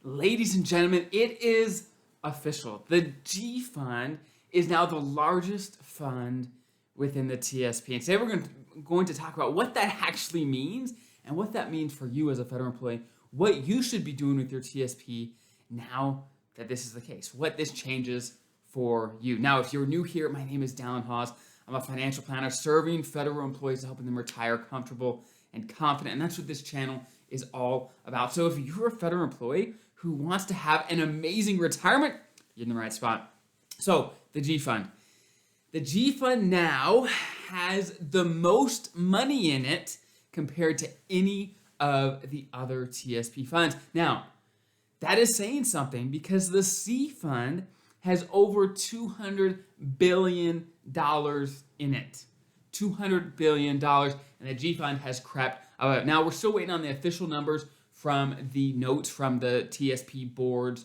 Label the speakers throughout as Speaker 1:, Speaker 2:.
Speaker 1: Ladies and gentlemen, it is official. The G Fund is now the largest fund within the TSP. And today we're going to talk about what that actually means and what that means for you as a federal employee, what you should be doing with your TSP now that this is the case, what this changes for you. Now, if you're new here, my name is Dallin Hawes. I'm a financial planner serving federal employees, helping them retire comfortable and confident. And that's what this channel is all about. So if you're a federal employee who wants to have an amazing retirement, you're in the right spot. So the G Fund. The G Fund now has the most money in it compared to any of the other TSP funds. Now, that is saying something because the C Fund has over $200 billion in it. $200 billion, and the G Fund has crept up. Now, we're still waiting on the official numbers from the notes from the TSP board's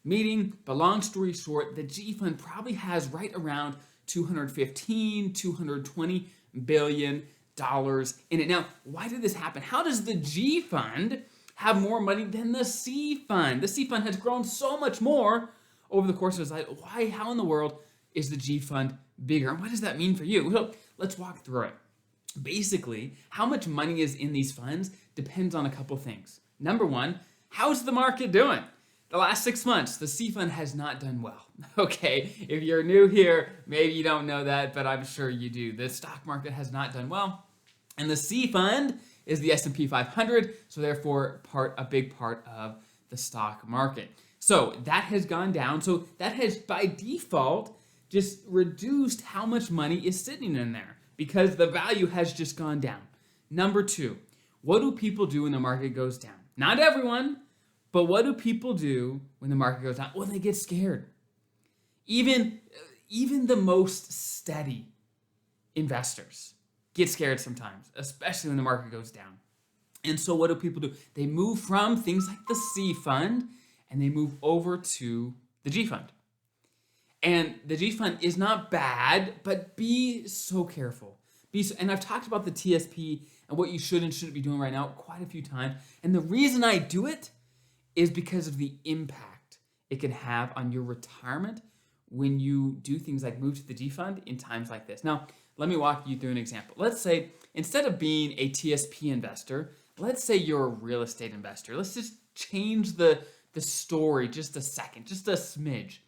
Speaker 1: meeting, but long story short, the G Fund probably has right around $215, $220 billion in it. Now, why did this happen? How does the G Fund have more money than the C Fund? The C Fund has grown so much more over the course of its life. Why, how in the world is the G Fund bigger? And what does that mean for you? Well, let's walk through it. Basically, how much money is in these funds depends on a couple things. Number one, how's the market doing? The last 6 months, the C Fund has not done well. Okay, if you're new here, maybe you don't know that, but I'm sure you do. The stock market has not done well. And the C Fund is the S&P 500, so therefore a big part of the stock market. So that has gone down. So that has, by default, just reduced how much money is sitting in there because the value has just gone down. Number two, what do people do when the market goes down? Not everyone, but what do people do when the market goes down? Well, they get scared. Even the most steady investors get scared sometimes, especially when the market goes down. And so what do people do? They move from things like the C Fund and they move over to the G Fund. And the G Fund is not bad, but be so careful. And I've talked about the TSP and what you should and shouldn't be doing right now quite a few times. And the reason I do it is because of the impact it can have on your retirement when you do things like move to the G Fund in times like this. Now, let me walk you through an example. Let's say instead of being a TSP investor, let's say you're a real estate investor. Let's just change the story just a second, just a smidge.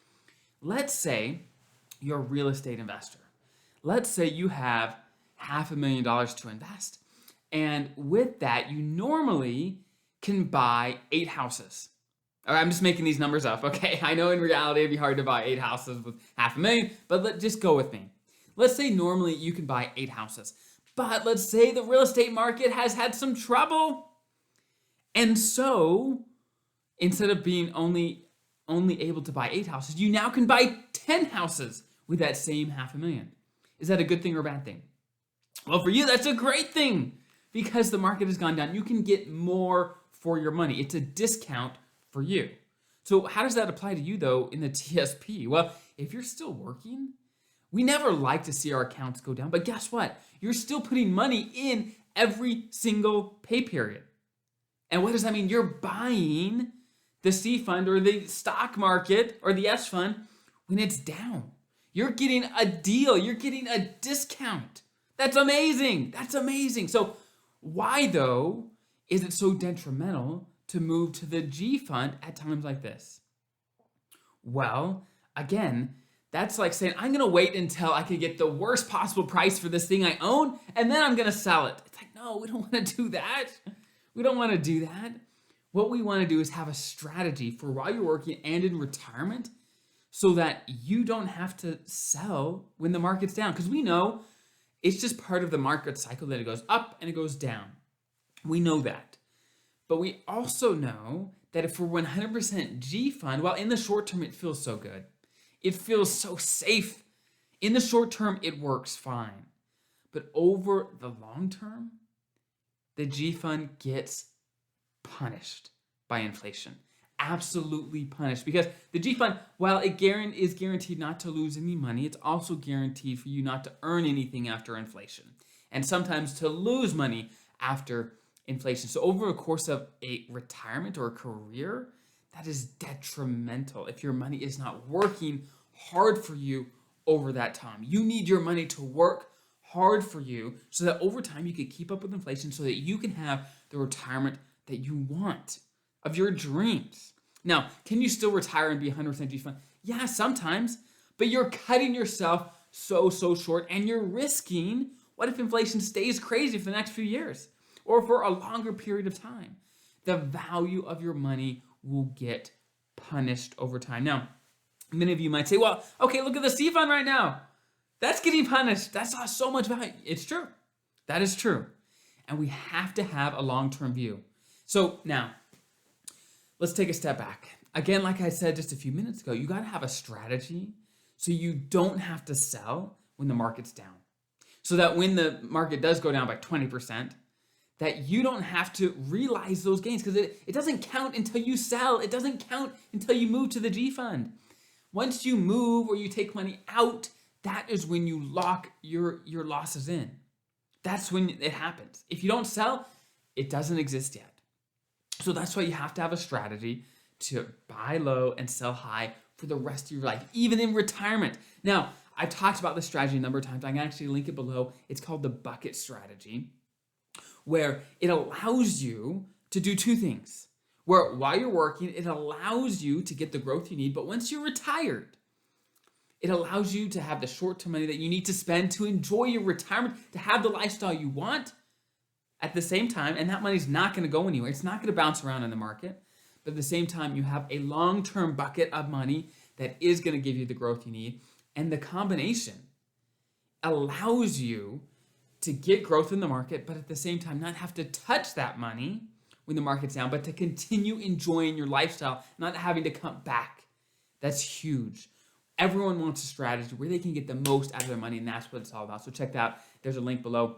Speaker 1: Let's say you're a real estate investor. Let's say you have $500,000 to invest. And with that, you normally can buy 8 houses. All right, I'm just making these numbers up, okay? I know in reality it'd be hard to buy 8 houses with $500,000, but just go with me. Let's say normally you can buy 8 houses, but let's say the real estate market has had some trouble. And so instead of being only able to buy 8 houses, you now can buy 10 houses with that same $500,000. Is that a good thing or a bad thing? Well, for you, that's a great thing because the market has gone down. You can get more for your money. It's a discount for you. So how does that apply to you, though, in the TSP? Well, if you're still working, we never like to see our accounts go down, but guess what? You're still putting money in every single pay period. And what does that mean? You're buying the C Fund or the stock market or the S Fund when it's down. You're getting a deal. You're getting a discount. That's amazing. That's amazing. So why, though, is it so detrimental to move to the G Fund at times like this? Well, again, that's like saying, I'm going to wait until I can get the worst possible price for this thing I own, and then I'm going to sell it. It's like, no, we don't want to do that. We don't want to do that. What we want to do is have a strategy for while you're working and in retirement so that you don't have to sell when the market's down. Because we know it's just part of the market cycle that it goes up and it goes down. We know that. But we also know that if we're 100% G Fund, well, in the short term, it feels so good. It feels so safe. In the short term, it works fine. But over the long term, the G Fund gets punished by inflation. Absolutely punished. Because the G Fund, while it is guaranteed not to lose any money, it's also guaranteed for you not to earn anything after inflation. And sometimes to lose money after inflation. So over a course of a retirement or a career, that is detrimental if your money is not working hard for you over that time. You need your money to work hard for you so that over time you can keep up with inflation so that you can have the retirement that you want of your dreams. Now, can you still retire and be 100% G fund? Yeah, sometimes, but you're cutting yourself so short, and you're risking what if inflation stays crazy for the next few years or for a longer period of time? The value of your money will get punished over time. Now, many of you might say, well, okay, look at the C fund right now. That's getting punished. That's not so much value. It's true. That is true. And we have to have a long-term view. So now, let's take a step back. Again, like I said just a few minutes ago, you got to have a strategy so you don't have to sell when the market's down. So that when the market does go down by 20%, that you don't have to realize those gains, because it doesn't count until you sell. It doesn't count until you move to the G fund. Once you move or you take money out, that is when you lock your losses in. That's when it happens. If you don't sell, it doesn't exist yet. So that's why you have to have a strategy to buy low and sell high for the rest of your life, even in retirement. Now, I've talked about this strategy a number of times. I can actually link it below. It's called the bucket strategy, where it allows you to do two things. Where while you're working, it allows you to get the growth you need, but once you're retired, it allows you to have the short-term money that you need to spend to enjoy your retirement, to have the lifestyle you want at the same time, and that money's not going to go anywhere. It's not going to bounce around in the market, but at the same time, you have a long-term bucket of money that is going to give you the growth you need, and the combination allows you to get growth in the market, but at the same time, not have to touch that money when the market's down, but to continue enjoying your lifestyle, not having to come back. That's huge. Everyone wants a strategy where they can get the most out of their money, and that's what it's all about. So check that out. There's a link below.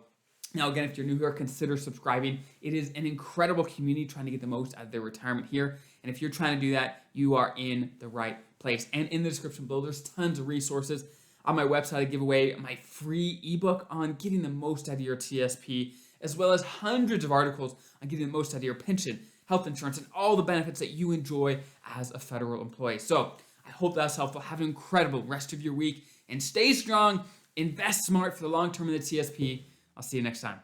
Speaker 1: Now, again, if you're new here, consider subscribing. It is an incredible community trying to get the most out of their retirement here. And if you're trying to do that, you are in the right place. And in the description below, there's tons of resources. On my website, I give away my free ebook on getting the most out of your TSP, as well as hundreds of articles on getting the most out of your pension, health insurance, and all the benefits that you enjoy as a federal employee. So I hope that's helpful. Have an incredible rest of your week and stay strong. Invest smart for the long term in the TSP. I'll see you next time.